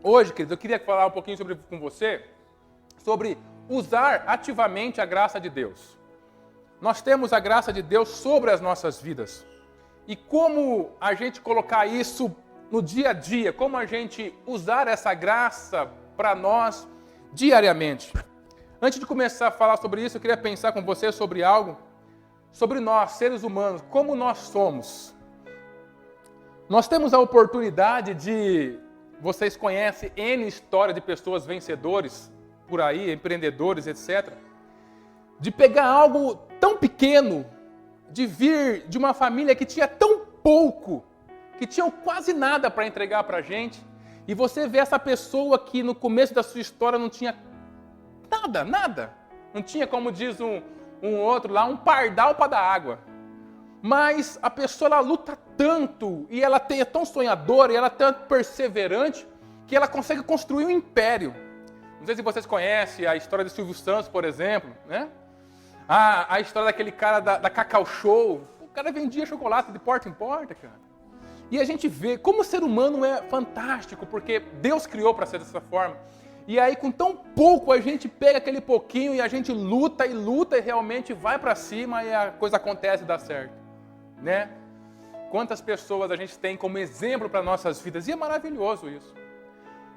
Hoje, querido, eu queria falar um pouquinho com você sobre usar ativamente a graça de Deus. Nós temos a graça de Deus sobre as nossas vidas. E como a gente colocar isso no dia a dia, como a gente usar essa graça para nós diariamente. Antes de começar a falar sobre isso, eu queria pensar com você sobre algo, sobre nós, seres humanos, como nós somos. Nós temos a oportunidade de, vocês conhecem N história de pessoas vencedores por aí, empreendedores, etc. De pegar algo tão pequeno, de vir de uma família que tinha tão pouco, que tinham quase nada para entregar para a gente, e você vê essa pessoa que no começo da sua história não tinha nada. Não tinha, como diz um outro lá, um pardal para dar água. Mas a pessoa, ela luta tanto, e ela é tão sonhadora, e ela é tão perseverante, que ela consegue construir um império. Não sei se vocês conhecem a história de Silvio Santos, por exemplo, né? A história daquele cara da Cacau Show. O cara vendia chocolate de porta em porta, cara. E a gente vê como o ser humano é fantástico, porque Deus criou para ser dessa forma. E aí, com tão pouco, a gente pega aquele pouquinho e a gente luta e realmente vai para cima e a coisa acontece e dá certo. Né? Quantas pessoas a gente tem como exemplo para nossas vidas, e é maravilhoso isso.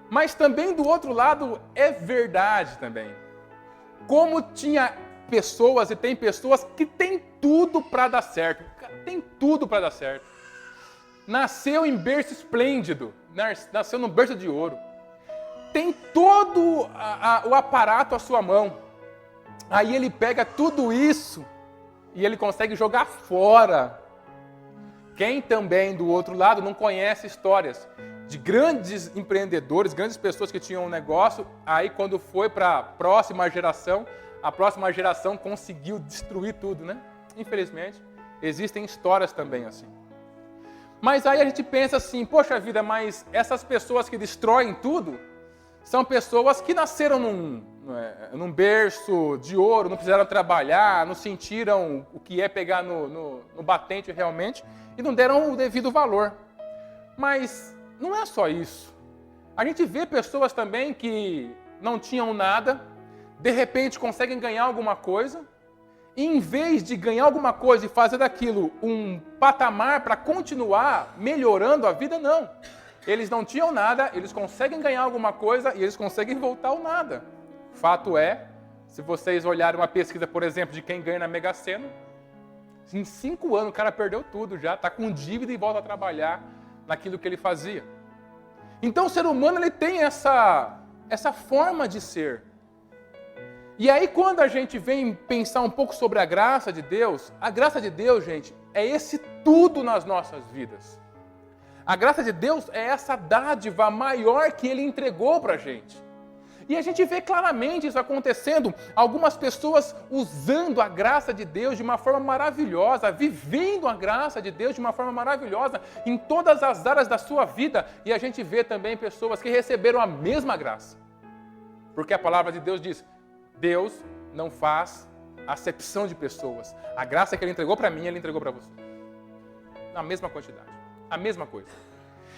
Mas também do outro lado é verdade também. Como tinha pessoas e tem pessoas que têm tudo para dar certo. Tem tudo para dar certo. Nasceu em berço esplêndido, nasceu no berço de ouro. Tem todo o aparato à sua mão. Aí ele pega tudo isso e ele consegue jogar fora. Quem também, do outro lado, não conhece histórias de grandes empreendedores, grandes pessoas que tinham um negócio, aí quando foi para a próxima geração conseguiu destruir tudo, né? Infelizmente, existem histórias também assim. Mas aí a gente pensa assim, poxa vida, mas essas pessoas que destroem tudo são pessoas que nasceram num berço de ouro, não precisaram trabalhar, não sentiram o que é pegar no batente realmente e não deram o devido valor. Mas não é só isso. A gente vê pessoas também que não tinham nada, de repente conseguem ganhar alguma coisa, e em vez de ganhar alguma coisa e fazer daquilo um patamar para continuar melhorando a vida, não. Eles não tinham nada, eles conseguem ganhar alguma coisa e eles conseguem voltar ao nada. Fato é, se vocês olharem uma pesquisa, por exemplo, de quem ganha na Mega Sena, em 5 anos o cara perdeu tudo já, está com dívida e volta a trabalhar naquilo que ele fazia. Então o ser humano ele tem essa forma de ser. E aí quando a gente vem pensar um pouco sobre a graça de Deus, gente, é esse tudo nas nossas vidas. A graça de Deus é essa dádiva maior que Ele entregou para a gente. E a gente vê claramente isso acontecendo, algumas pessoas usando a graça de Deus de uma forma maravilhosa, vivendo a graça de Deus de uma forma maravilhosa em todas as áreas da sua vida. E a gente vê também pessoas que receberam a mesma graça. Porque a palavra de Deus diz, Deus não faz acepção de pessoas. A graça que Ele entregou para mim, Ele entregou para você. Na mesma quantidade. A mesma coisa.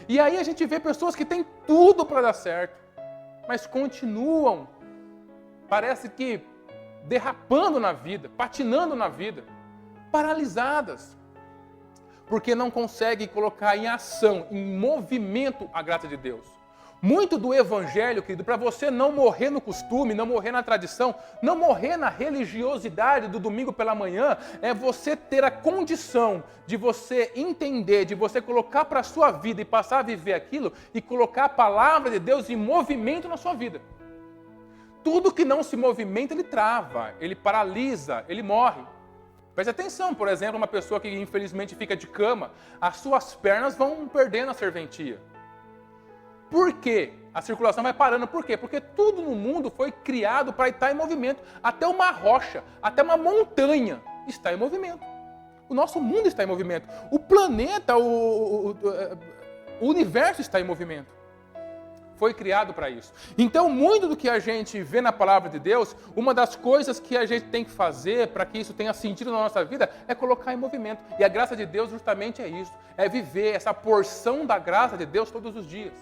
E aí a gente vê pessoas que têm tudo para dar certo, mas continuam, parece que derrapando na vida, patinando na vida, paralisadas, porque não conseguem colocar em ação, em movimento a graça de Deus. Muito do evangelho, querido, para você não morrer no costume, não morrer na tradição, não morrer na religiosidade do domingo pela manhã, é você ter a condição de você entender, de você colocar para a sua vida e passar a viver aquilo e colocar a palavra de Deus em movimento na sua vida. Tudo que não se movimenta, ele trava, ele paralisa, ele morre. Preste atenção, por exemplo, uma pessoa que infelizmente fica de cama, as suas pernas vão perdendo a serventia. Por quê? A circulação vai parando. Por quê? Porque tudo no mundo foi criado para estar em movimento. Até uma rocha, até uma montanha está em movimento. O nosso mundo está em movimento. O planeta, o universo está em movimento. Foi criado para isso. Então, muito do que a gente vê na palavra de Deus, uma das coisas que a gente tem que fazer para que isso tenha sentido na nossa vida é colocar em movimento. E a graça de Deus justamente é isso. É viver essa porção da graça de Deus todos os dias.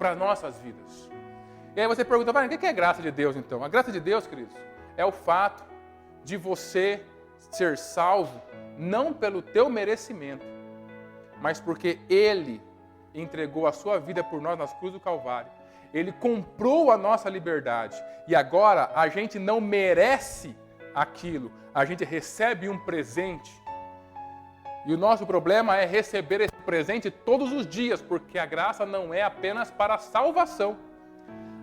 para nossas vidas. E aí você pergunta, o que é a graça de Deus então? A graça de Deus, queridos, é o fato de você ser salvo não pelo teu merecimento, mas porque Ele entregou a sua vida por nós nas cruzes do Calvário. Ele comprou a nossa liberdade e agora a gente não merece aquilo, a gente recebe um presente. E o nosso problema é receber esse presente todos os dias, porque a graça não é apenas para a salvação.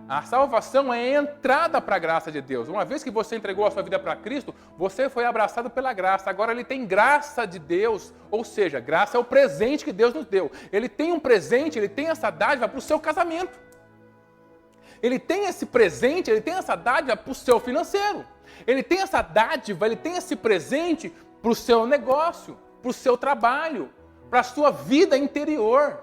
A salvação é a entrada para a graça de Deus. Uma vez que você entregou a sua vida para Cristo, você foi abraçado pela graça. Agora Ele tem graça de Deus, ou seja, graça é o presente que Deus nos deu. Ele tem um presente, Ele tem essa dádiva para o seu casamento. Ele tem esse presente, Ele tem essa dádiva para o seu financeiro. Ele tem essa dádiva, Ele tem esse presente para o seu negócio, para o seu trabalho, para a sua vida interior,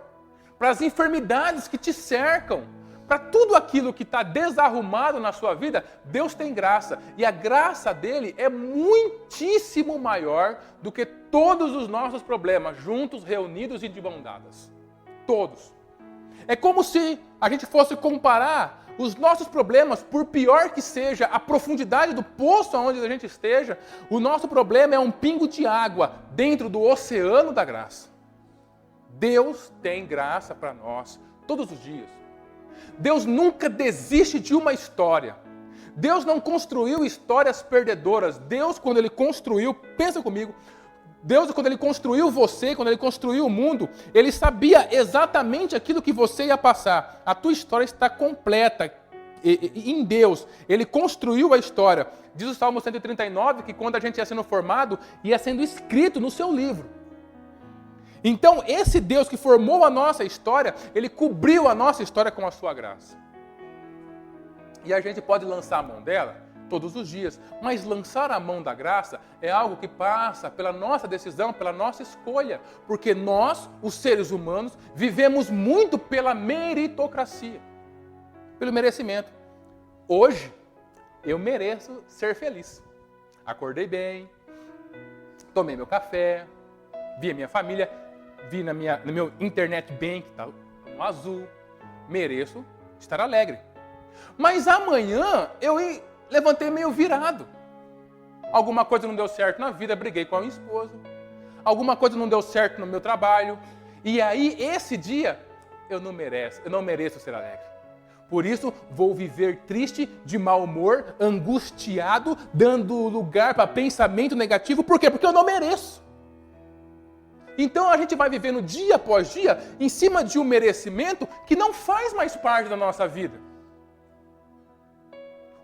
para as enfermidades que te cercam, para tudo aquilo que está desarrumado na sua vida, Deus tem graça. E a graça dele é muitíssimo maior do que todos os nossos problemas, juntos, reunidos e de mãos dadas. Todos. É como se a gente fosse comparar os nossos problemas, por pior que seja a profundidade do poço onde a gente esteja, o nosso problema é um pingo de água dentro do oceano da graça. Deus tem graça para nós todos os dias. Deus nunca desiste de uma história. Deus não construiu histórias perdedoras. Deus, quando Ele construiu, pensa comigo, Deus, quando Ele construiu você, quando Ele construiu o mundo, Ele sabia exatamente aquilo que você ia passar. A tua história está completa em Deus. Ele construiu a história. Diz o Salmo 139 que quando a gente ia sendo formado, ia sendo escrito no seu livro. Então, esse Deus que formou a nossa história, Ele cobriu a nossa história com a sua graça. E a gente pode lançar a mão dela todos os dias, mas lançar a mão da graça é algo que passa pela nossa decisão, pela nossa escolha, porque nós, os seres humanos, vivemos muito pela meritocracia, pelo merecimento. Hoje, eu mereço ser feliz. Acordei bem, tomei meu café, vi a minha família, vi no meu internet bank, tá no azul, mereço estar alegre. Mas amanhã eu levantei meio virado. Alguma coisa não deu certo na vida, briguei com a minha esposa. Alguma coisa não deu certo no meu trabalho. E aí, esse dia, eu não mereço ser alegre. Por isso, vou viver triste, de mau humor, angustiado, dando lugar para pensamento negativo. Por quê? Porque eu não mereço. Então, a gente vai vivendo dia após dia em cima de um merecimento que não faz mais parte da nossa vida.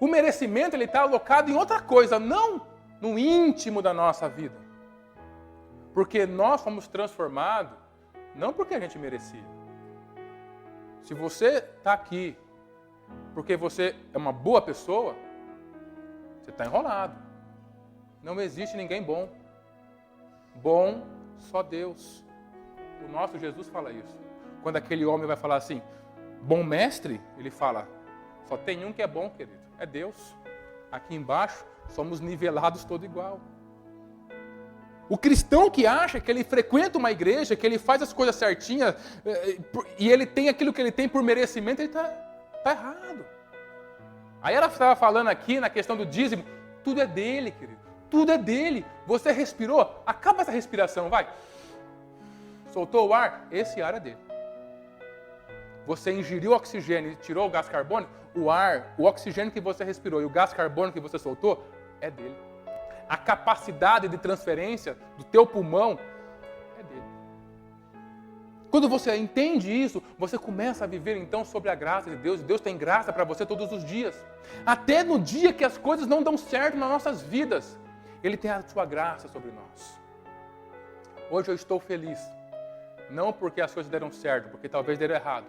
O merecimento ele está alocado em outra coisa, não no íntimo da nossa vida. Porque nós fomos transformados, não porque a gente merecia. Se você está aqui porque você é uma boa pessoa, você está enrolado. Não existe ninguém bom. Bom, só Deus. O nosso Jesus fala isso. Quando aquele homem vai falar assim, bom mestre, ele fala, só tem um que é bom, querido, é Deus. Aqui embaixo, somos nivelados todo igual. O cristão que acha que ele frequenta uma igreja, que ele faz as coisas certinhas, e ele tem aquilo que ele tem por merecimento, ele está errado. Aí ela estava falando aqui na questão do dízimo, tudo é dele, querido. Tudo é dele. Você respirou? Acaba essa respiração, vai. Soltou o ar? Esse ar é dele. Você ingeriu oxigênio e tirou o gás carbônico? O ar, o oxigênio que você respirou e o gás carbônico que você soltou é dele. A capacidade de transferência do teu pulmão é dele. Quando você entende isso, você começa a viver então sobre a graça de Deus. Deus tem graça para você todos os dias. Até no dia que as coisas não dão certo nas nossas vidas, Ele tem a sua graça sobre nós. Hoje eu estou feliz. Não porque as coisas deram certo, porque talvez deram errado.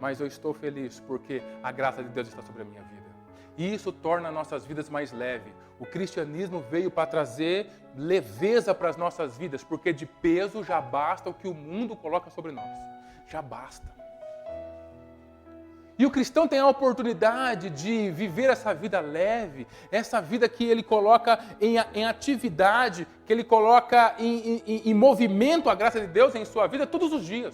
Mas eu estou feliz porque a graça de Deus está sobre a minha vida. E isso torna nossas vidas mais leves. O cristianismo veio para trazer leveza para as nossas vidas, porque de peso já basta o que o mundo coloca sobre nós. Já basta. E o cristão tem a oportunidade de viver essa vida leve, essa vida que ele coloca em atividade, que ele coloca em movimento a graça de Deus em sua vida todos os dias.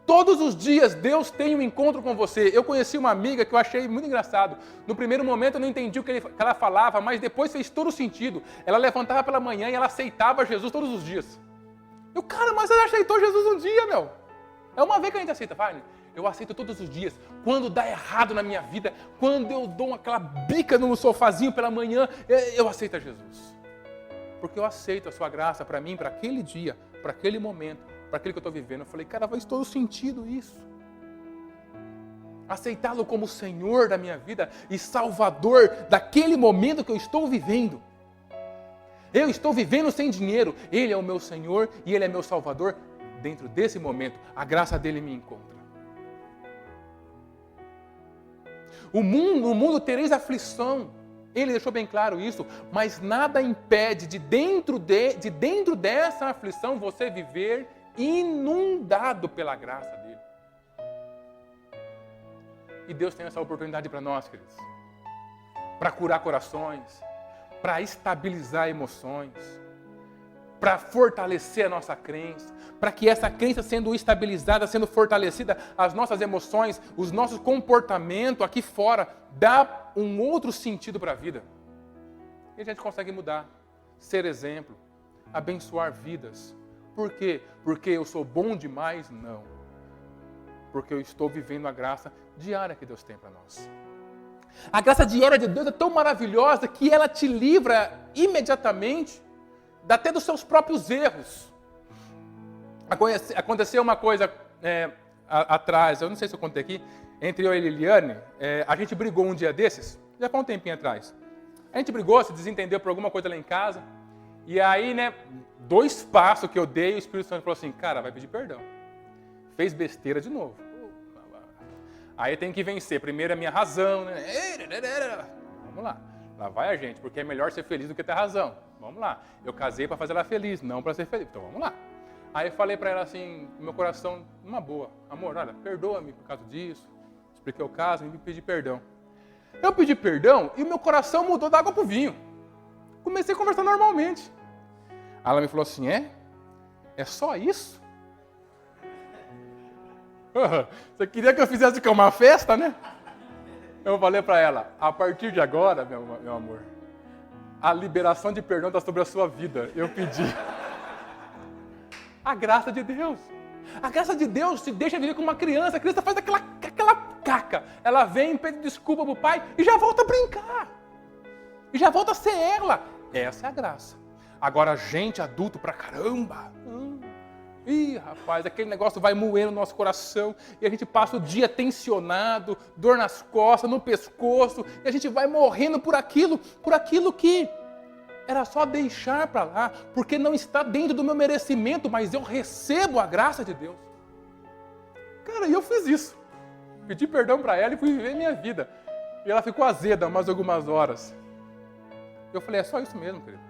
Todos os dias Deus tem um encontro com você. Eu conheci uma amiga que eu achei muito engraçado. No primeiro momento eu não entendi o que ela falava, mas depois fez todo sentido. Ela levantava pela manhã e ela aceitava Jesus todos os dias. Eu, cara, mas ela aceitou Jesus um dia, meu. É uma vez que a gente aceita, vai. Eu aceito todos os dias. Quando dá errado na minha vida, quando eu dou aquela bica no sofazinho pela manhã, eu aceito a Jesus. Porque eu aceito a sua graça para mim, para aquele dia, para aquele momento, para aquilo que eu estou vivendo. Eu falei, cara, faz todo sentido isso. Aceitá-lo como Senhor da minha vida e Salvador daquele momento que eu estou vivendo. Eu estou vivendo sem dinheiro. Ele é o meu Senhor e Ele é meu Salvador. Dentro desse momento, a graça dele me encontra. No mundo tereis aflição. Ele deixou bem claro isso, mas nada impede de dentro dessa aflição você viver inundado pela graça dele. E Deus tem essa oportunidade para nós, queridos. Para curar corações, para estabilizar emoções, para fortalecer a nossa crença, para que essa crença sendo estabilizada, sendo fortalecida, as nossas emoções, os nossos comportamentos aqui fora, dá um outro sentido para a vida. E a gente consegue mudar, ser exemplo, abençoar vidas. Por quê? Porque eu sou bom demais? Não. Porque eu estou vivendo a graça diária que Deus tem para nós. A graça diária de Deus é tão maravilhosa que ela te livra imediatamente até dos seus próprios erros. Aconteceu uma coisa atrás, eu não sei se eu contei aqui, entre eu e a Liliane, a gente brigou um dia desses, já foi um tempinho atrás. A gente brigou, se desentendeu por alguma coisa lá em casa, e aí, 2 passos que eu dei, o Espírito Santo falou assim, cara, vai pedir perdão. Fez besteira de novo. Aí tem que vencer, primeiro a minha razão, Vamos lá, lá vai a gente, porque é melhor ser feliz do que ter razão. Vamos lá, eu casei para fazer ela feliz, não para ser feliz, então vamos lá. Aí eu falei para ela assim, no meu coração, numa boa, amor, olha, perdoa-me por causa disso, expliquei o caso e me pedi perdão. Eu pedi perdão e o meu coração mudou da água para o vinho. Comecei a conversar normalmente. Aí ela me falou assim, é só isso? Você queria que eu fizesse uma festa, né? Eu falei para ela, a partir de agora, meu amor, a liberação de perdão está sobre a sua vida. Eu pedi. A graça de Deus. A graça de Deus te deixa viver como uma criança. A criança faz aquela caca. Ela vem, pede desculpa pro pai e já volta a brincar. E já volta a ser ela. Essa é a graça. Agora, gente adulto pra caramba. Ih, rapaz, aquele negócio vai moendo no nosso coração e a gente passa o dia tensionado, dor nas costas, no pescoço, e a gente vai morrendo por aquilo que era só deixar para lá, porque não está dentro do meu merecimento, mas eu recebo a graça de Deus. Cara, e eu fiz isso. Pedi perdão para ela e fui viver minha vida. E ela ficou azeda mais algumas horas. Eu falei, é só isso mesmo, querido.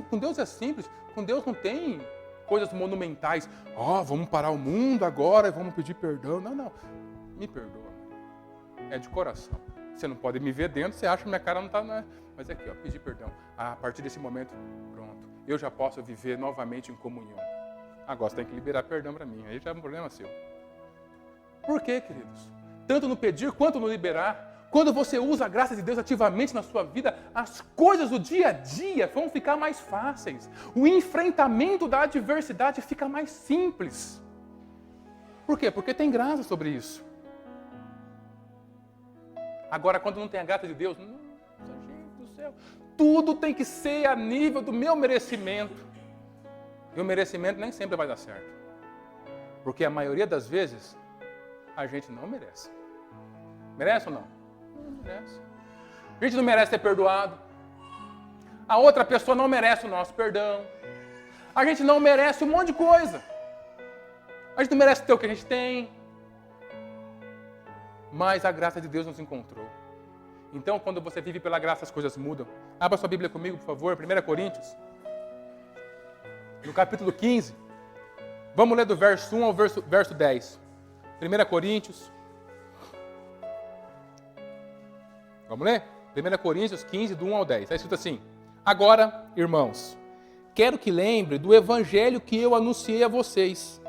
Com Deus é simples, com Deus não tem coisas monumentais. Vamos parar o mundo agora e vamos pedir perdão. Não, me perdoa. É de coração. Você não pode me ver dentro, você acha que minha cara não está... Mas aqui, pedir perdão. A partir desse momento, pronto. Eu já posso viver novamente em comunhão. Agora você tem que liberar perdão para mim. Aí já é um problema seu. Por quê, queridos? Tanto no pedir quanto no liberar. Quando você usa a graça de Deus ativamente na sua vida, as coisas do dia a dia vão ficar mais fáceis. O enfrentamento da adversidade fica mais simples. Por quê? Porque tem graça sobre isso. Agora, quando não tem a graça de Deus, gente do céu, tudo tem que ser a nível do meu merecimento. E o merecimento nem sempre vai dar certo. Porque a maioria das vezes, a gente não merece. Merece ou não? Não merece. A gente não merece ser perdoado. A outra pessoa não merece o nosso perdão. A gente não merece um monte de coisa. A gente não merece ter o que a gente tem. Mas a graça de Deus nos encontrou. Então, quando você vive pela graça, as coisas mudam. Abra sua Bíblia comigo, por favor, 1 Coríntios. No capítulo 15. Vamos ler do verso 1 ao verso 10. 1 Coríntios. Vamos ler? 1 Coríntios 15, do 1 ao 10. Está escrito assim. Agora, irmãos, quero que lembre do evangelho que eu anunciei a vocês,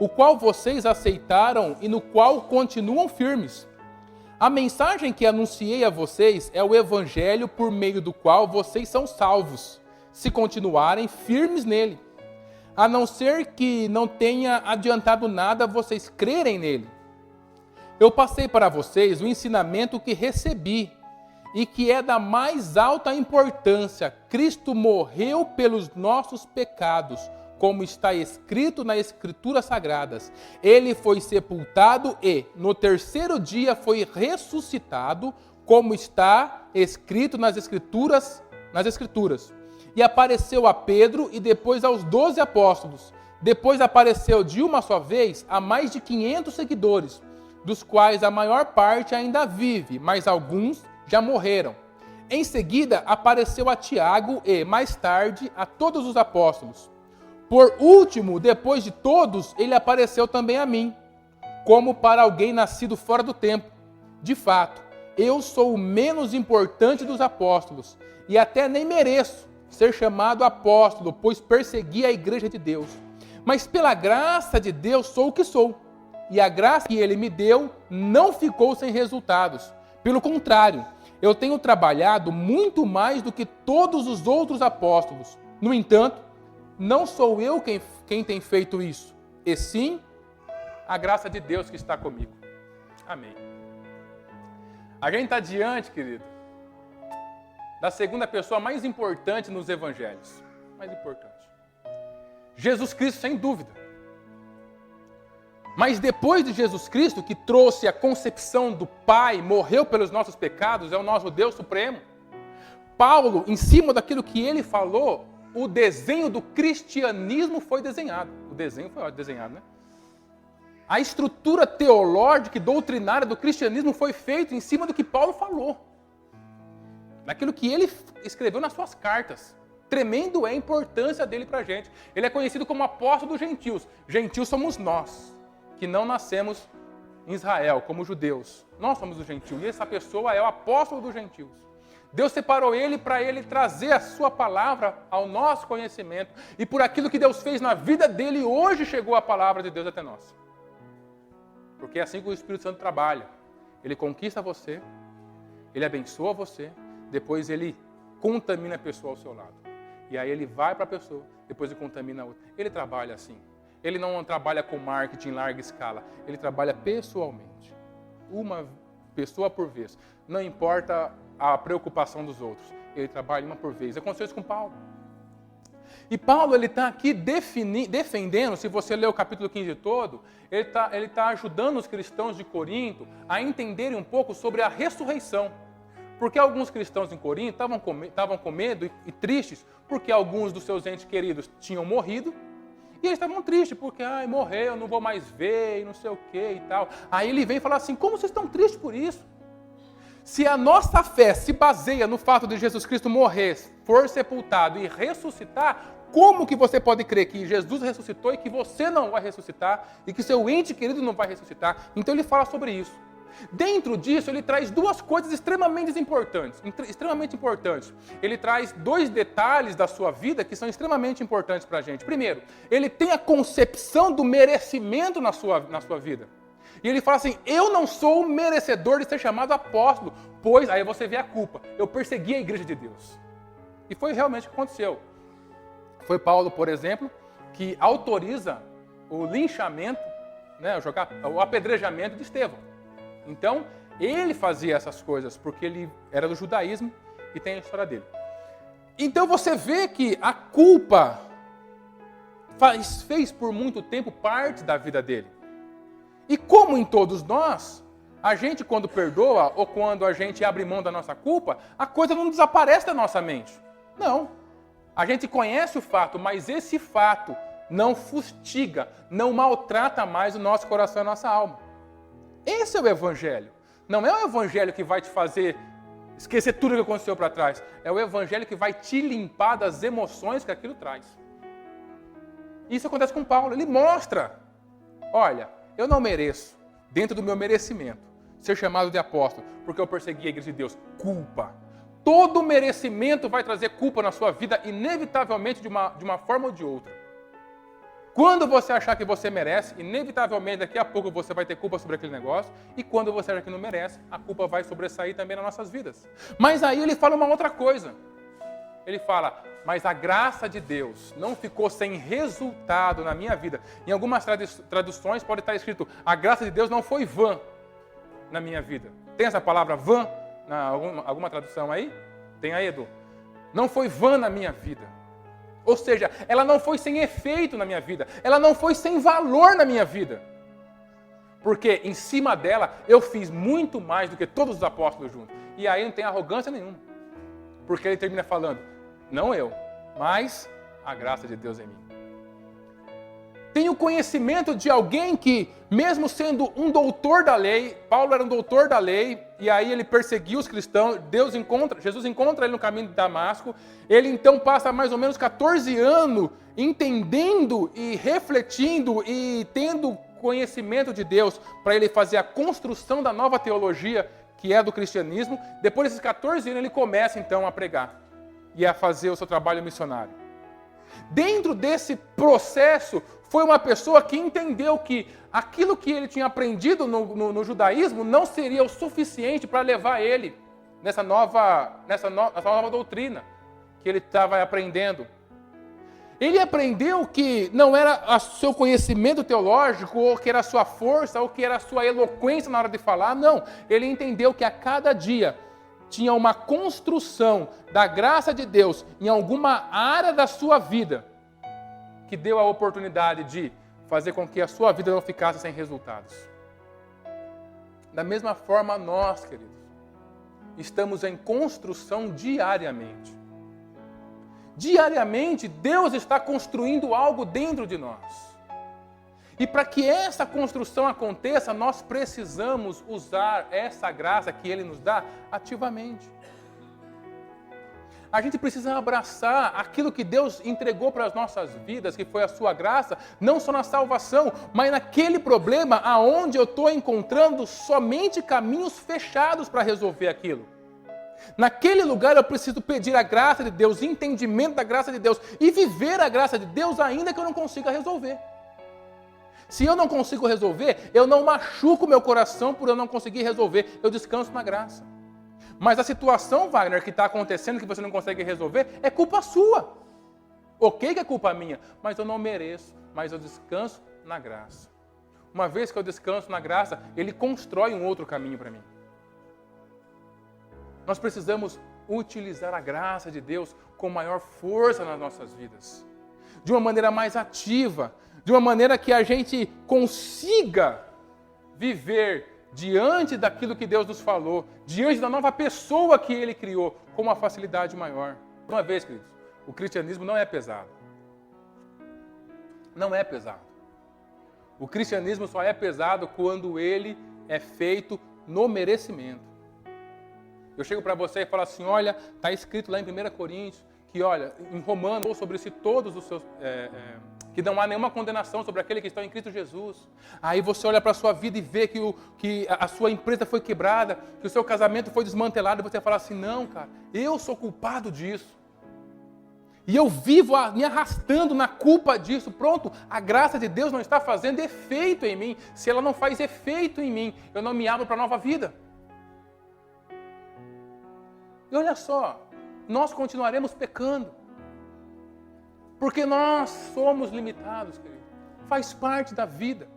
o qual vocês aceitaram e no qual continuam firmes. A mensagem que anunciei a vocês é o evangelho por meio do qual vocês são salvos, se continuarem firmes nele. A não ser que não tenha adiantado nada vocês crerem nele. Eu passei para vocês o ensinamento que recebi e que é da mais alta importância. Cristo morreu pelos nossos pecados, como está escrito nas Escrituras Sagradas. Ele foi sepultado e, no terceiro dia, foi ressuscitado, como está escrito nas Escrituras. E apareceu a Pedro e depois aos 12 apóstolos. Depois apareceu de uma só vez a mais de 500 seguidores, dos quais a maior parte ainda vive, mas alguns já morreram. Em seguida apareceu a Tiago e, mais tarde, a todos os apóstolos. Por último, depois de todos, ele apareceu também a mim, como para alguém nascido fora do tempo. De fato, eu sou o menos importante dos apóstolos, e até nem mereço ser chamado apóstolo, pois persegui a igreja de Deus. Mas pela graça de Deus sou o que sou, e a graça que ele me deu não ficou sem resultados. Pelo contrário, eu tenho trabalhado muito mais do que todos os outros apóstolos. No entanto, não sou eu quem tem feito isso, e sim a graça de Deus que está comigo. Amém. A gente está diante, querido, da segunda pessoa mais importante nos evangelhos. Mais importante. Jesus Cristo, sem dúvida. Mas depois de Jesus Cristo, que trouxe a concepção do Pai, morreu pelos nossos pecados, é o nosso Deus Supremo. Paulo, em cima daquilo que ele falou, o desenho do cristianismo foi desenhado. O desenho foi desenhado, né? A estrutura teológica e doutrinária do cristianismo foi feita em cima do que Paulo falou. Daquilo que ele escreveu nas suas cartas. Tremendo é a importância dele para a gente. Ele é conhecido como apóstolo dos gentios. Gentios somos nós, que não nascemos em Israel, como judeus. Nós somos os gentios. E essa pessoa é o apóstolo dos gentios. Deus separou ele para ele trazer a sua palavra ao nosso conhecimento. E por aquilo que Deus fez na vida dele, hoje chegou a palavra de Deus até nós. Porque é assim que o Espírito Santo trabalha. Ele conquista você, ele abençoa você, depois ele contamina a pessoa ao seu lado. E aí ele vai para a pessoa, depois ele contamina a outra. Ele trabalha assim. Ele não trabalha com marketing em larga escala. Ele trabalha pessoalmente. Uma pessoa por vez. Não importa a preocupação dos outros. Ele trabalha uma por vez. Aconteceu isso com Paulo. E Paulo está aqui defendendo, se você ler o capítulo 15 todo, ele tá ajudando os cristãos de Corinto a entenderem um pouco sobre a ressurreição. Porque alguns cristãos em Corinto estavam com medo e tristes porque alguns dos seus entes queridos tinham morrido. E eles estavam tristes porque, morreu, não vou mais ver e não sei o que e tal. Aí ele vem e fala assim, como vocês estão tristes por isso? Se a nossa fé se baseia no fato de Jesus Cristo morrer, for sepultado e ressuscitar, como que você pode crer que Jesus ressuscitou e que você não vai ressuscitar e que seu ente querido não vai ressuscitar? Então ele fala sobre isso. Dentro disso, ele traz duas coisas extremamente importantes. Ele traz dois detalhes da sua vida que são extremamente importantes para a gente. Primeiro, ele tem a concepção do merecimento na sua vida. E ele fala assim, eu não sou merecedor de ser chamado apóstolo, pois, aí você vê a culpa, eu persegui a igreja de Deus. E foi realmente o que aconteceu. Foi Paulo, por exemplo, que autoriza o linchamento, né, o apedrejamento de Estevão. Então, ele fazia essas coisas porque ele era do judaísmo e tem a história dele. Então você vê que a culpa fez por muito tempo parte da vida dele. E como em todos nós, a gente quando perdoa ou quando a gente abre mão da nossa culpa, a coisa não desaparece da nossa mente. Não. A gente conhece o fato, mas esse fato não fustiga, não maltrata mais o nosso coração e a nossa alma. Esse é o evangelho. Não é o evangelho que vai te fazer esquecer tudo que aconteceu para trás. É o evangelho que vai te limpar das emoções que aquilo traz. Isso acontece com Paulo. Ele mostra, olha, eu não mereço, dentro do meu merecimento, ser chamado de apóstolo, porque eu persegui a igreja de Deus. Culpa. Todo merecimento vai trazer culpa na sua vida, inevitavelmente, de uma forma ou de outra. Quando você achar que você merece, inevitavelmente daqui a pouco você vai ter culpa sobre aquele negócio. E quando você achar que não merece, a culpa vai sobressair também nas nossas vidas. Mas aí ele fala uma outra coisa. Ele fala, mas a graça de Deus não ficou sem resultado na minha vida. Em algumas traduções pode estar escrito, a graça de Deus não foi vã na minha vida. Tem essa palavra vã? Alguma tradução aí? Tem aí, Edu? Não foi vã na minha vida. Ou seja, ela não foi sem efeito na minha vida. Ela não foi sem valor na minha vida. Porque em cima dela eu fiz muito mais do que todos os apóstolos juntos. E aí não tem arrogância nenhuma. Porque ele termina falando, não eu, mas a graça de Deus em mim. Tenho conhecimento de alguém que, mesmo sendo um doutor da lei, Paulo era um doutor da lei, e aí ele perseguiu os cristãos, Jesus encontra ele no caminho de Damasco, ele então passa mais ou menos 14 anos entendendo e refletindo e tendo conhecimento de Deus para ele fazer a construção da nova teologia que é do cristianismo. Depois desses 14 anos ele começa então a pregar e a fazer o seu trabalho missionário. Dentro desse processo, foi uma pessoa que entendeu que aquilo que ele tinha aprendido no judaísmo não seria o suficiente para levar ele nessa nova doutrina que ele estava aprendendo. Ele aprendeu que não era o seu conhecimento teológico, ou que era a sua força, ou que era a sua eloquência na hora de falar, não. Ele entendeu que a cada dia tinha uma construção da graça de Deus em alguma área da sua vida que deu a oportunidade de fazer com que a sua vida não ficasse sem resultados. Da mesma forma, nós, queridos, estamos em construção diariamente. Diariamente, Deus está construindo algo dentro de nós. E para que essa construção aconteça, nós precisamos usar essa graça que Ele nos dá ativamente. A gente precisa abraçar aquilo que Deus entregou para as nossas vidas, que foi a sua graça, não só na salvação, mas naquele problema aonde eu estou encontrando somente caminhos fechados para resolver aquilo. Naquele lugar eu preciso pedir a graça de Deus, entendimento da graça de Deus e viver a graça de Deus ainda que eu não consiga resolver. Se eu não consigo resolver, eu não machuco meu coração por eu não conseguir resolver, eu descanso na graça. Mas a situação, Wagner, que está acontecendo, que você não consegue resolver, é culpa sua. Ok que é culpa minha, mas eu não mereço, mas eu descanso na graça. Uma vez que eu descanso na graça, Ele constrói um outro caminho para mim. Nós precisamos utilizar a graça de Deus com maior força nas nossas vidas. De uma maneira mais ativa, de uma maneira que a gente consiga viver diante daquilo que Deus nos falou, diante da nova pessoa que Ele criou, com uma facilidade maior. Uma vez, queridos, o cristianismo não é pesado. Não é pesado. O cristianismo só é pesado quando ele é feito no merecimento. Eu chego para você e falo assim, olha, está escrito lá em 1 Coríntios, que olha, em Romanos, sobre si todos os seus... que não há nenhuma condenação sobre aquele que está em Cristo Jesus. Aí você olha para a sua vida e vê que a sua empresa foi quebrada, que o seu casamento foi desmantelado, e você fala assim, não, cara, eu sou culpado disso. E eu vivo me arrastando na culpa disso. Pronto, a graça de Deus não está fazendo efeito em mim. Se ela não faz efeito em mim, eu não me abro para a nova vida. E olha só, nós continuaremos pecando. Porque nós somos limitados, querido. Faz parte da vida.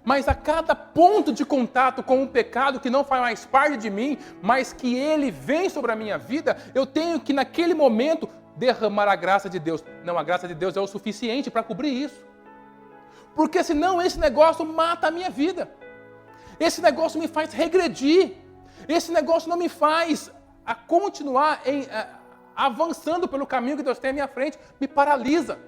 Mas a cada ponto de contato com o pecado que não faz mais parte de mim, mas que ele vem sobre a minha vida, eu tenho que naquele momento derramar a graça de Deus. Não, a graça de Deus é o suficiente para cobrir isso. Porque senão esse negócio mata a minha vida. Esse negócio me faz regredir. Esse negócio não me faz a continuar avançando pelo caminho que Deus tem à minha frente, me paralisa.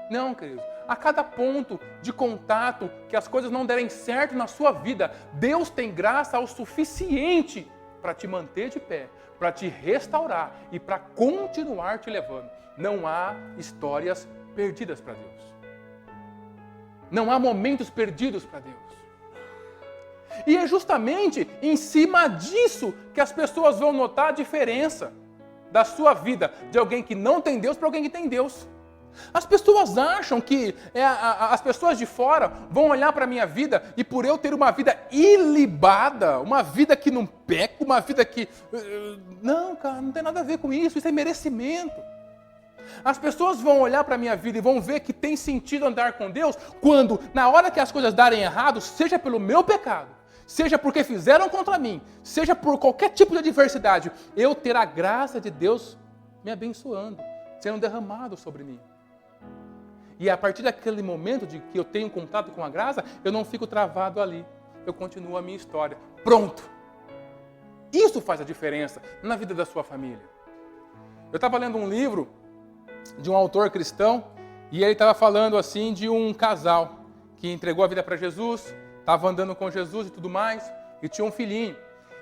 Não, queridos, a cada ponto de contato que as coisas não derem certo na sua vida, Deus tem graça o suficiente para te manter de pé, para te restaurar e para continuar te levando. Não há histórias perdidas para Deus. Não há momentos perdidos para Deus. E é justamente em cima disso que as pessoas vão notar a diferença da sua vida de alguém que não tem Deus para alguém que tem Deus. As pessoas acham que as pessoas de fora vão olhar para a minha vida e por eu ter uma vida ilibada, uma vida que não peca, uma vida que... Não, cara, não tem nada a ver com isso, isso é merecimento. As pessoas vão olhar para a minha vida e vão ver que tem sentido andar com Deus quando, na hora que as coisas darem errado, seja pelo meu pecado, seja porque fizeram contra mim, seja por qualquer tipo de adversidade, eu ter a graça de Deus me abençoando, sendo derramado sobre mim. E a partir daquele momento de que eu tenho contato com a graça, eu não fico travado ali. Eu continuo a minha história. Pronto! Isso faz a diferença na vida da sua família. Eu estava lendo um livro de um autor cristão e ele estava falando assim de um casal que entregou a vida para Jesus, estava andando com Jesus e tudo mais, e tinha um filhinho.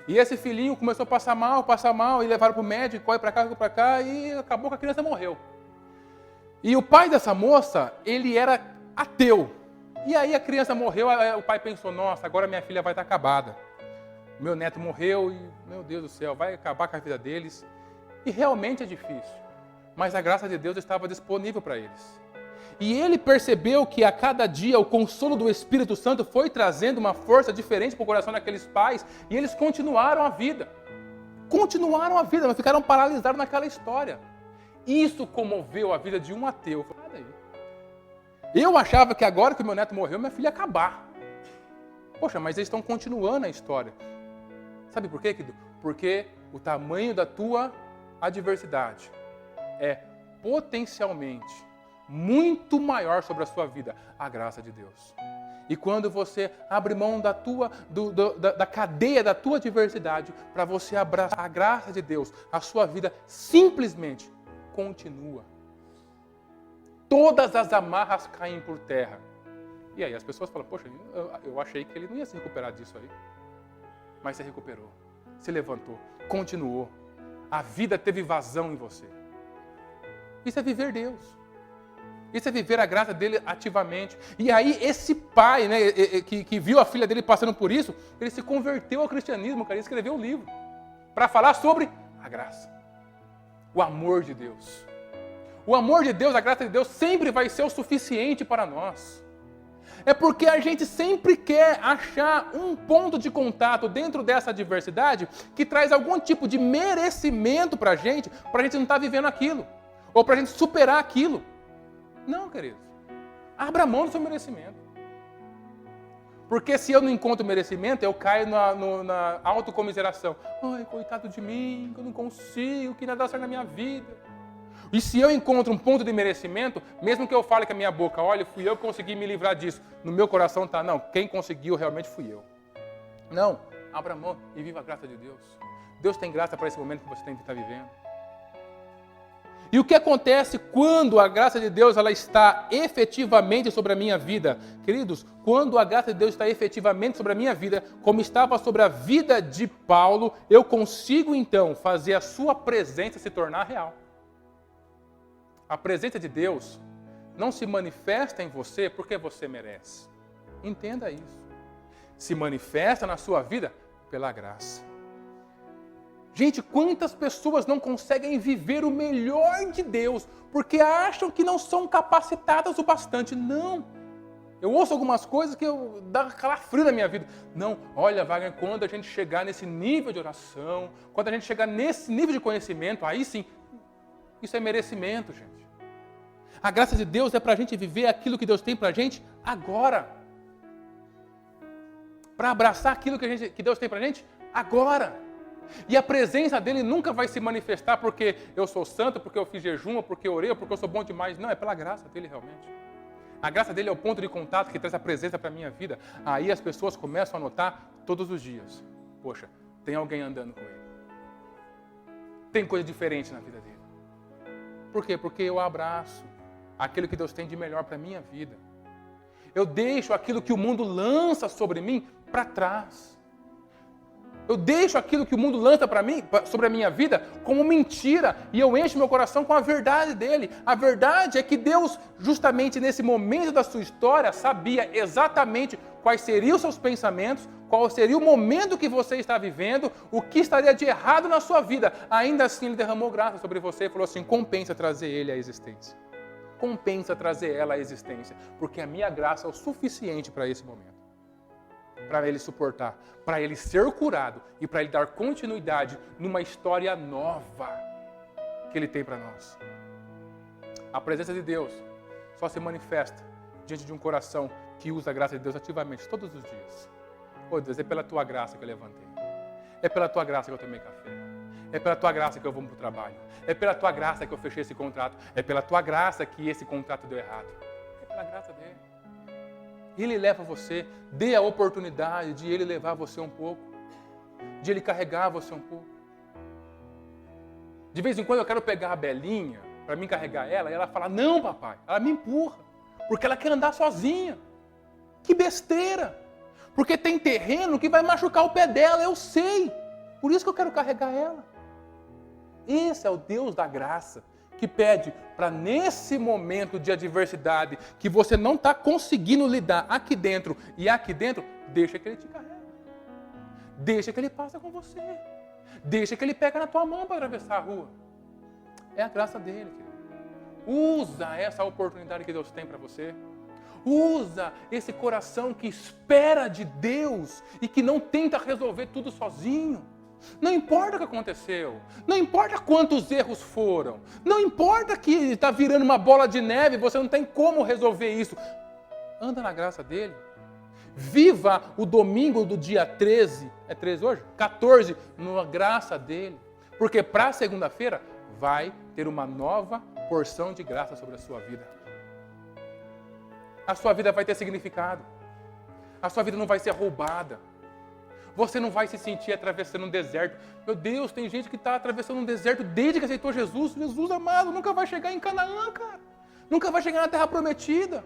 E esse filhinho começou a passar mal, e levaram para o médico, corre para cá, e acabou que a criança morreu. E o pai dessa moça, ele era ateu. E aí a criança morreu, o pai pensou, nossa, agora minha filha vai estar acabada. Meu neto morreu e, meu Deus do céu, vai acabar com a vida deles. E realmente é difícil. Mas a graça de Deus estava disponível para eles. E ele percebeu que a cada dia o consolo do Espírito Santo foi trazendo uma força diferente para o coração daqueles pais. E eles continuaram a vida. Não ficaram paralisados naquela história. Isso comoveu a vida de um ateu. Eu achava que agora que meu neto morreu, minha filha ia acabar. Poxa, mas eles estão continuando a história. Sabe por quê, querido? Porque o tamanho da tua adversidade é potencialmente muito maior sobre a sua vida, a graça de Deus. E quando você abre mão da cadeia da tua adversidade para você abraçar a graça de Deus, a sua vida simplesmente continua. Todas as amarras caem por terra. E aí as pessoas falam, poxa, eu achei que ele não ia se recuperar disso aí. Mas se recuperou, se levantou, continuou. A vida teve vazão em você. Isso é viver Deus. Isso é viver a graça dele ativamente. E aí esse pai, né, que viu a filha dele passando por isso, ele se converteu ao cristianismo, cara, e escreveu um livro para falar sobre a graça. O amor de Deus. O amor de Deus, a graça de Deus sempre vai ser o suficiente para nós. É porque a gente sempre quer achar um ponto de contato dentro dessa adversidade que traz algum tipo de merecimento para a gente não estar vivendo aquilo. Ou para a gente superar aquilo. Não, queridos. Abra mão do seu merecimento. Porque se eu não encontro merecimento, eu caio na autocomiseração. Ai, coitado de mim, que eu não consigo, que nada dá certo na minha vida. E se eu encontro um ponto de merecimento, mesmo que eu fale com a minha boca, olha, fui eu que consegui me livrar disso, no meu coração está, não, quem conseguiu realmente fui eu. Não, abra mão e viva a graça de Deus. Deus tem graça para esse momento que você tem que estar vivendo. E o que acontece quando a graça de Deus ela está efetivamente sobre a minha vida? Queridos, quando a graça de Deus está efetivamente sobre a minha vida, como estava sobre a vida de Paulo, eu consigo então fazer a sua presença se tornar real. A presença de Deus não se manifesta em você porque você merece. Entenda isso. Se manifesta na sua vida pela graça. Gente, quantas pessoas não conseguem viver o melhor de Deus porque acham que não são capacitadas o bastante? Não. Eu ouço algumas coisas que dá calafrio na minha vida. Não, olha, Wagner, quando a gente chegar nesse nível de oração, quando a gente chegar nesse nível de conhecimento, aí sim, isso é merecimento, gente. A graça de Deus é para a gente viver aquilo que Deus tem para a gente agora. Para abraçar aquilo que Deus tem para a gente agora. E a presença dele nunca vai se manifestar porque eu sou santo, porque eu fiz jejum, ou porque eu orei, ou porque eu sou bom demais. Não, é pela graça dele realmente. A graça dele é o ponto de contato que traz a presença para a minha vida. Aí as pessoas começam a notar todos os dias. Poxa, tem alguém andando com ele. Tem coisa diferente na vida dele. Por quê? Porque eu abraço aquilo que Deus tem de melhor para a minha vida. Eu deixo aquilo que o mundo lança sobre mim para trás. Eu deixo aquilo que o mundo lança para mim, sobre a minha vida, como mentira. E eu encho meu coração com a verdade dele. A verdade é que Deus, justamente nesse momento da sua história, sabia exatamente quais seriam os seus pensamentos, qual seria o momento que você está vivendo, o que estaria de errado na sua vida. Ainda assim, ele derramou graça sobre você e falou assim, compensa trazer ele à existência. compensa trazer ela à existência, porque a minha graça é o suficiente para esse momento. Para ele suportar, para ele ser curado e para ele dar continuidade numa história nova que ele tem para nós. A presença de Deus só se manifesta diante de um coração que usa a graça de Deus ativamente todos os dias. Oh Deus, é pela tua graça que eu levantei. É pela tua graça que eu tomei café. É pela tua graça que eu vou para o trabalho. É pela tua graça que eu fechei esse contrato. É pela tua graça que esse contrato deu errado. É pela graça dele. Ele leva você, dê a oportunidade de ele levar você um pouco. De ele carregar você um pouco. De vez em quando eu quero pegar a Belinha para mim carregar ela e ela fala, não papai, ela me empurra. Porque ela quer andar sozinha. Que besteira. Porque tem terreno que vai machucar o pé dela, eu sei. Por isso que eu quero carregar ela. Esse é o Deus da graça, que pede para nesse momento de adversidade, que você não está conseguindo lidar aqui dentro e aqui dentro, deixa que ele te carrega. Deixa que ele passa com você. Deixa que ele pega na tua mão para atravessar a rua. É a graça dele, querido. Usa essa oportunidade que Deus tem para você. Usa esse coração que espera de Deus e que não tenta resolver tudo sozinho. Não importa o que aconteceu, não importa quantos erros foram, não importa que está virando uma bola de neve e você não tem como resolver isso. Anda na graça dele. Viva o domingo do dia 13, é 13 hoje? 14, na graça dele. Porque para segunda-feira vai ter uma nova porção de graça sobre a sua vida. A sua vida vai ter significado. A sua vida não vai ser roubada. Você não vai se sentir atravessando um deserto. Meu Deus, tem gente que está atravessando um deserto desde que aceitou Jesus. Jesus amado, nunca vai chegar em Canaã, cara. Nunca vai chegar na Terra Prometida.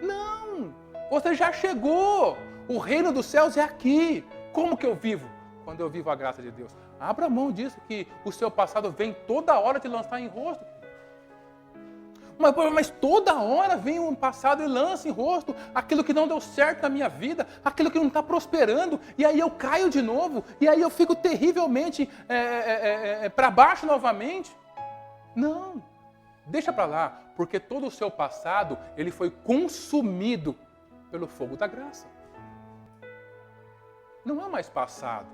Não, você já chegou. O reino dos céus é aqui. Como que eu vivo? Quando eu vivo a graça de Deus. Abra mão disso, que o seu passado vem toda hora te lançar em rosto. Mas toda hora vem um passado e lança em rosto aquilo que não deu certo na minha vida, aquilo que não está prosperando, e aí eu caio de novo, e aí eu fico terrivelmente para baixo novamente. Não, deixa para lá, porque todo o seu passado ele foi consumido pelo fogo da graça. Não é mais passado.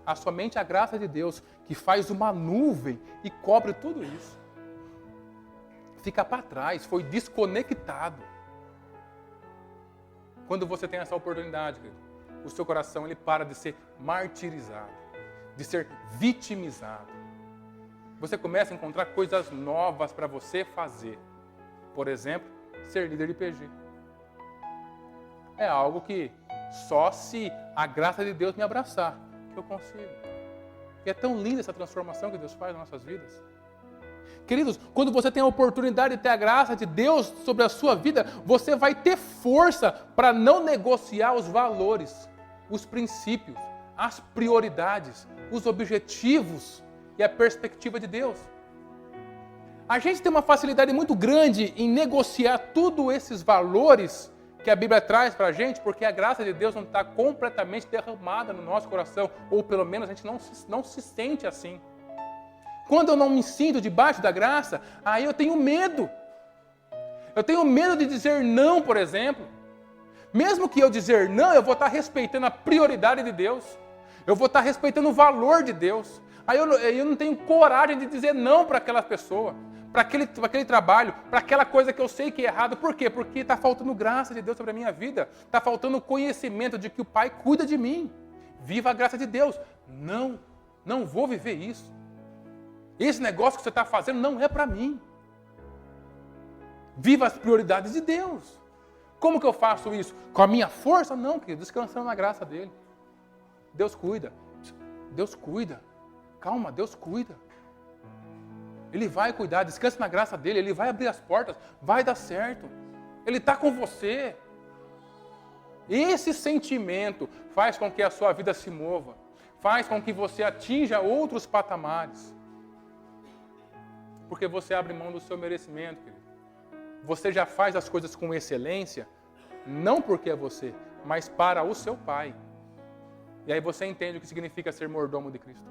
Há somente a graça de Deus que faz uma nuvem e cobre tudo isso. Fica para trás, foi desconectado. Quando você tem essa oportunidade, o seu coração ele para de ser martirizado, de ser vitimizado. Você começa a encontrar coisas novas para você fazer. Por exemplo, ser líder de PG. É algo que só se a graça de Deus me abraçar que eu consigo. E é tão linda essa transformação que Deus faz nas nossas vidas. Queridos, quando você tem a oportunidade de ter a graça de Deus sobre a sua vida, você vai ter força para não negociar os valores, os princípios, as prioridades, os objetivos e a perspectiva de Deus. A gente tem uma facilidade muito grande em negociar todos esses valores que a Bíblia traz para a gente, porque a graça de Deus não está completamente derramada no nosso coração, ou pelo menos a gente não se sente assim. Quando eu não me sinto debaixo da graça, aí eu tenho medo. Eu tenho medo de dizer não, por exemplo. Mesmo que eu dizer não, eu vou estar respeitando a prioridade de Deus. Eu vou estar respeitando o valor de Deus. Aí eu não tenho coragem de dizer não para aquela pessoa, para aquele trabalho, para aquela coisa que eu sei que é errado. Por quê? Porque está faltando graça de Deus sobre a minha vida. Está faltando conhecimento de que o Pai cuida de mim. Viva a graça de Deus. Não vou viver isso. Esse negócio que você está fazendo não é para mim. Viva as prioridades de Deus. Como que eu faço isso? Com a minha força? Não, querido, descansando na graça dele. Deus cuida. Deus cuida. Calma, Deus cuida. Ele vai cuidar, descansa na graça dele, ele vai abrir as portas, vai dar certo. Ele está com você. Esse sentimento faz com que a sua vida se mova, faz com que você atinja outros patamares. Porque você abre mão do seu merecimento, querido. Você já faz as coisas com excelência, não porque é você, mas para o seu Pai. E aí você entende o que significa ser mordomo de Cristo.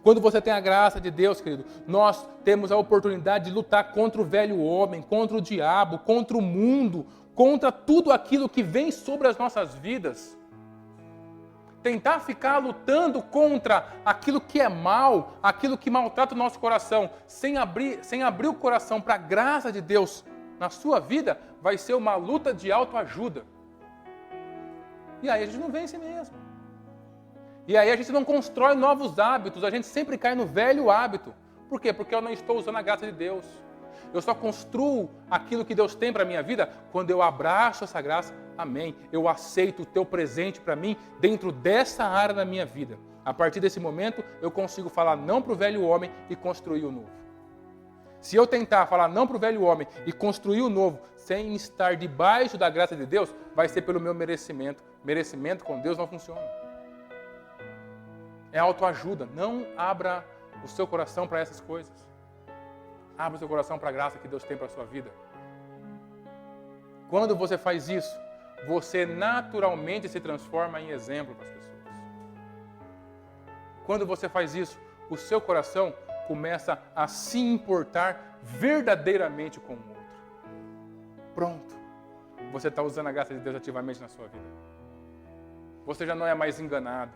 Quando você tem a graça de Deus, querido, nós temos a oportunidade de lutar contra o velho homem, contra o diabo, contra o mundo, contra tudo aquilo que vem sobre as nossas vidas. Tentar ficar lutando contra aquilo que é mal, aquilo que maltrata o nosso coração, sem abrir o coração para a graça de Deus na sua vida, vai ser uma luta de autoajuda. E aí a gente não vence mesmo. E aí a gente não constrói novos hábitos, a gente sempre cai no velho hábito. Por quê? Porque eu não estou usando a graça de Deus. Eu só construo aquilo que Deus tem para a minha vida quando eu abraço essa graça. Amém. Eu aceito o teu presente para mim dentro dessa área da minha vida. A partir desse momento, eu consigo falar não para o velho homem e construir o novo. Se eu tentar falar não para o velho homem e construir o novo sem estar debaixo da graça de Deus, vai ser pelo meu merecimento. Merecimento com Deus não funciona. É autoajuda. Não abra o seu coração para essas coisas. Abra o seu coração para a graça que Deus tem para a sua vida. Quando você faz isso, você naturalmente se transforma em exemplo para as pessoas. Quando você faz isso, o seu coração começa a se importar verdadeiramente com o outro. Pronto. Você está usando a graça de Deus ativamente na sua vida. Você já não é mais enganado.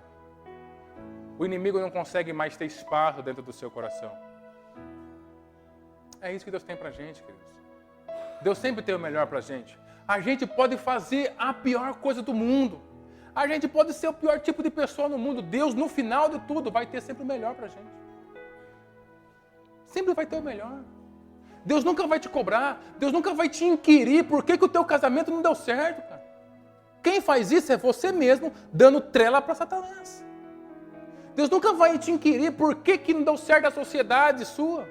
O inimigo não consegue mais ter espaço dentro do seu coração. É isso que Deus tem pra gente, queridos. Deus sempre tem o melhor pra gente. A gente pode fazer a pior coisa do mundo. A gente pode ser o pior tipo de pessoa no mundo. Deus, no final de tudo, vai ter sempre o melhor pra gente. Sempre vai ter o melhor. Deus nunca vai te cobrar. Deus nunca vai te inquirir por que o teu casamento não deu certo, cara. Quem faz isso é você mesmo, dando trela para Satanás. Deus nunca vai te inquirir por que não deu certo a sociedade sua.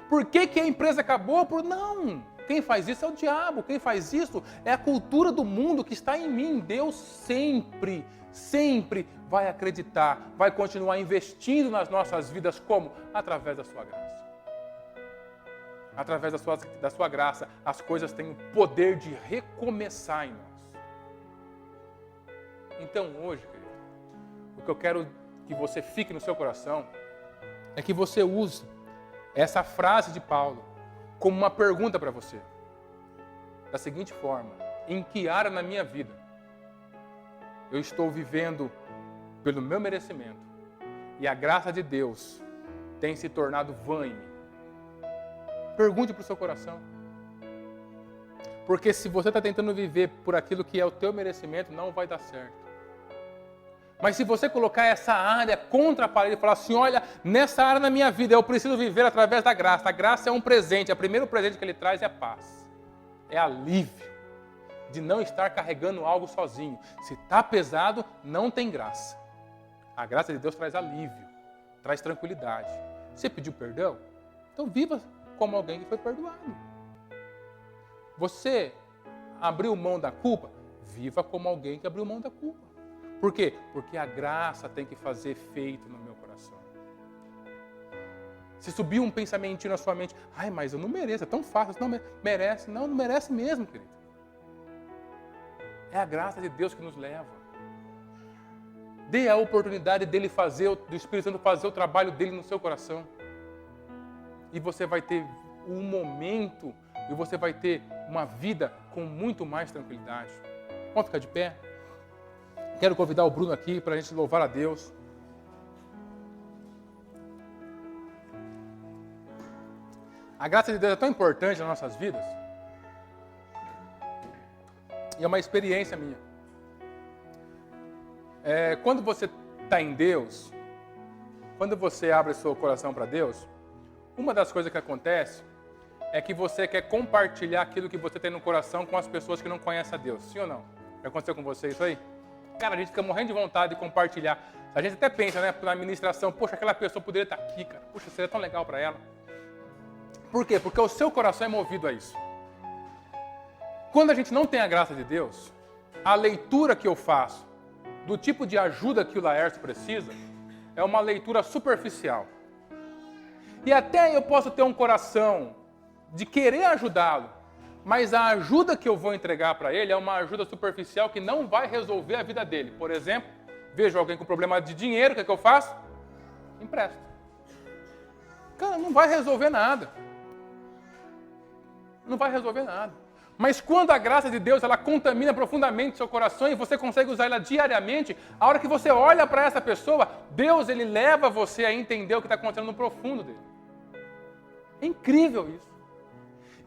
Por que a empresa acabou? Não. Quem faz isso é o diabo. Quem faz isso é a cultura do mundo que está em mim. Deus sempre, sempre vai acreditar, vai continuar investindo nas nossas vidas. Como? Através da sua graça. Através da sua graça, as coisas têm o poder de recomeçar em nós. Então hoje, querido, o que eu quero que você fique no seu coração é que você use essa frase de Paulo como uma pergunta para você. Da seguinte forma: em que área na minha vida eu estou vivendo pelo meu merecimento e a graça de Deus tem se tornado vã em mim? Pergunte para o seu coração. Porque se você está tentando viver por aquilo que é o teu merecimento, não vai dar certo. Mas se você colocar essa área contra a parede e falar assim, olha, nessa área da minha vida eu preciso viver através da graça. A graça é um presente. O primeiro presente que ele traz é a paz. É alívio de não estar carregando algo sozinho. Se está pesado, não tem graça. A graça de Deus traz alívio, traz tranquilidade. Você pediu perdão? Então viva como alguém que foi perdoado. Você abriu mão da culpa? Viva como alguém que abriu mão da culpa. Por quê? Porque a graça tem que fazer efeito no meu coração. Se subir um pensamentinho na sua mente, ai, mas eu não mereço, é tão fácil, não merece. Não merece mesmo, querido. É a graça de Deus que nos leva. Dê a oportunidade dele fazer, do Espírito Santo fazer o trabalho dele no seu coração. E você vai ter um momento, e você vai ter uma vida com muito mais tranquilidade. Vamos ficar de pé? Quero convidar o Bruno aqui para a gente louvar a Deus. A graça de Deus é tão importante nas nossas vidas. E é uma experiência minha. Quando você está em Deus, quando você abre seu coração para Deus, uma das coisas que acontece é que você quer compartilhar aquilo que você tem no coração com as pessoas que não conhecem a Deus. Sim ou não? Já aconteceu com você isso aí? Cara, a gente fica morrendo de vontade de compartilhar. A gente até pensa, né, na administração, poxa, aquela pessoa poderia estar aqui, cara. Poxa, seria tão legal para ela. Por quê? Porque o seu coração é movido a isso. Quando a gente não tem a graça de Deus, a leitura que eu faço do tipo de ajuda que o Laércio precisa é uma leitura superficial. E até eu posso ter um coração de querer ajudá-lo, mas a ajuda que eu vou entregar para ele é uma ajuda superficial que não vai resolver a vida dele. Por exemplo, vejo alguém com problema de dinheiro, o que é que eu faço? Empresto. Cara, não vai resolver nada. Não vai resolver nada. Mas quando a graça de Deus, ela contamina profundamente seu coração e você consegue usar ela diariamente, a hora que você olha para essa pessoa, Deus, ele leva você a entender o que está acontecendo no profundo dele. É incrível isso.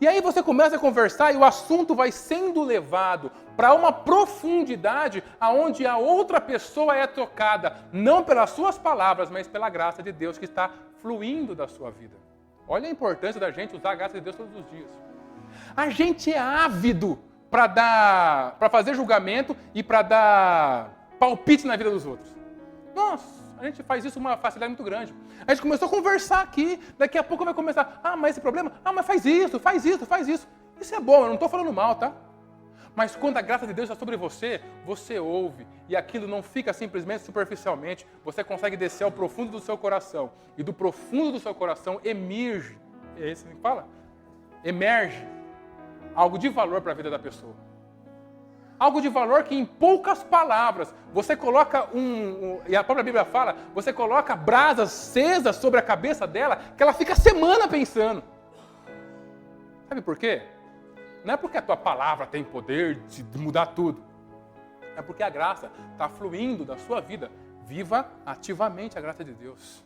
E aí você começa a conversar e o assunto vai sendo levado para uma profundidade aonde a outra pessoa é tocada, não pelas suas palavras, mas pela graça de Deus que está fluindo da sua vida. Olha a importância da gente usar a graça de Deus todos os dias. A gente é ávido para fazer julgamento e para dar palpite na vida dos outros. Nossa, a gente faz isso com uma facilidade muito grande. A gente começou a conversar aqui, daqui a pouco vai começar, mas esse problema, mas faz isso, faz isso, faz isso. Isso é bom, eu não estou falando mal, tá? Mas quando a graça de Deus está sobre você, você ouve, e aquilo não fica simplesmente superficialmente, você consegue descer ao profundo do seu coração, e do profundo do seu coração emerge, é isso que fala? Emerge algo de valor para a vida da pessoa. Algo de valor que em poucas palavras, você coloca e a própria Bíblia fala, você coloca brasas acesas sobre a cabeça dela, que ela fica semana pensando. Sabe por quê? Não é porque a tua palavra tem poder de mudar tudo. É porque a graça está fluindo da sua vida. Viva ativamente a graça de Deus.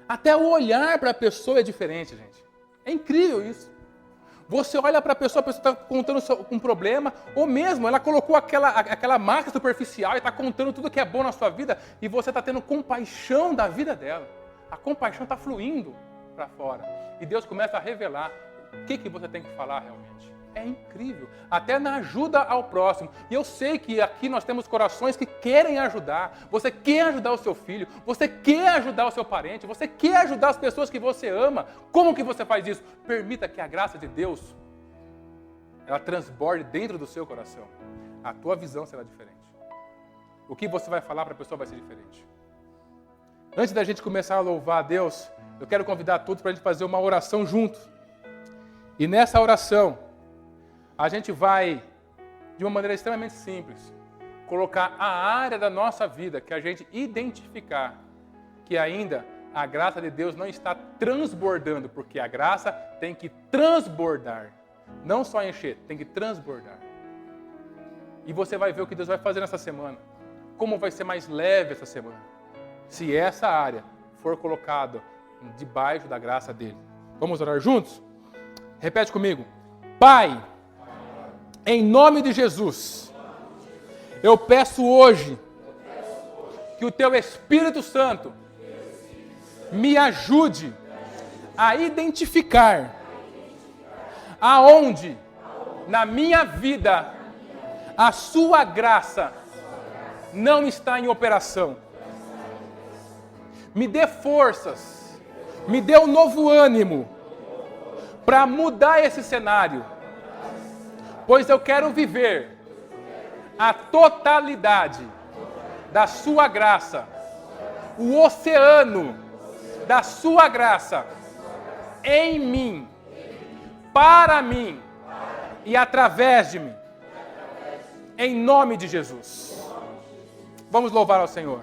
Até o olhar para a pessoa é diferente, gente. É incrível isso. Você olha para a pessoa está contando um problema, ou mesmo ela colocou aquela marca superficial e está contando tudo que é bom na sua vida, e você está tendo compaixão da vida dela. A compaixão está fluindo para fora. E Deus começa a revelar o que você tem que falar realmente. É incrível. Até na ajuda ao próximo. E eu sei que aqui nós temos corações que querem ajudar. Você quer ajudar o seu filho. Você quer ajudar o seu parente. Você quer ajudar as pessoas que você ama. Como que você faz isso? Permita que a graça de Deus, ela transborde dentro do seu coração. A tua visão será diferente. O que você vai falar para a pessoa vai ser diferente. Antes da gente começar a louvar a Deus, eu quero convidar todos para a gente fazer uma oração juntos. E nessa oração, a gente vai, de uma maneira extremamente simples, colocar a área da nossa vida que a gente identificar que ainda a graça de Deus não está transbordando, porque a graça tem que transbordar, não só encher, tem que transbordar. E você vai ver o que Deus vai fazer nessa semana, como vai ser mais leve essa semana, se essa área for colocada debaixo da graça dele. Vamos orar juntos? Repete comigo. Pai, em nome de Jesus, eu peço hoje que o Teu Espírito Santo me ajude a identificar aonde na minha vida a Sua graça não está em operação. Me dê forças, me dê um novo ânimo para mudar esse cenário. Pois eu quero viver a totalidade da Sua graça, o oceano da Sua graça em mim, para mim e através de mim, em nome de Jesus. Vamos louvar ao Senhor.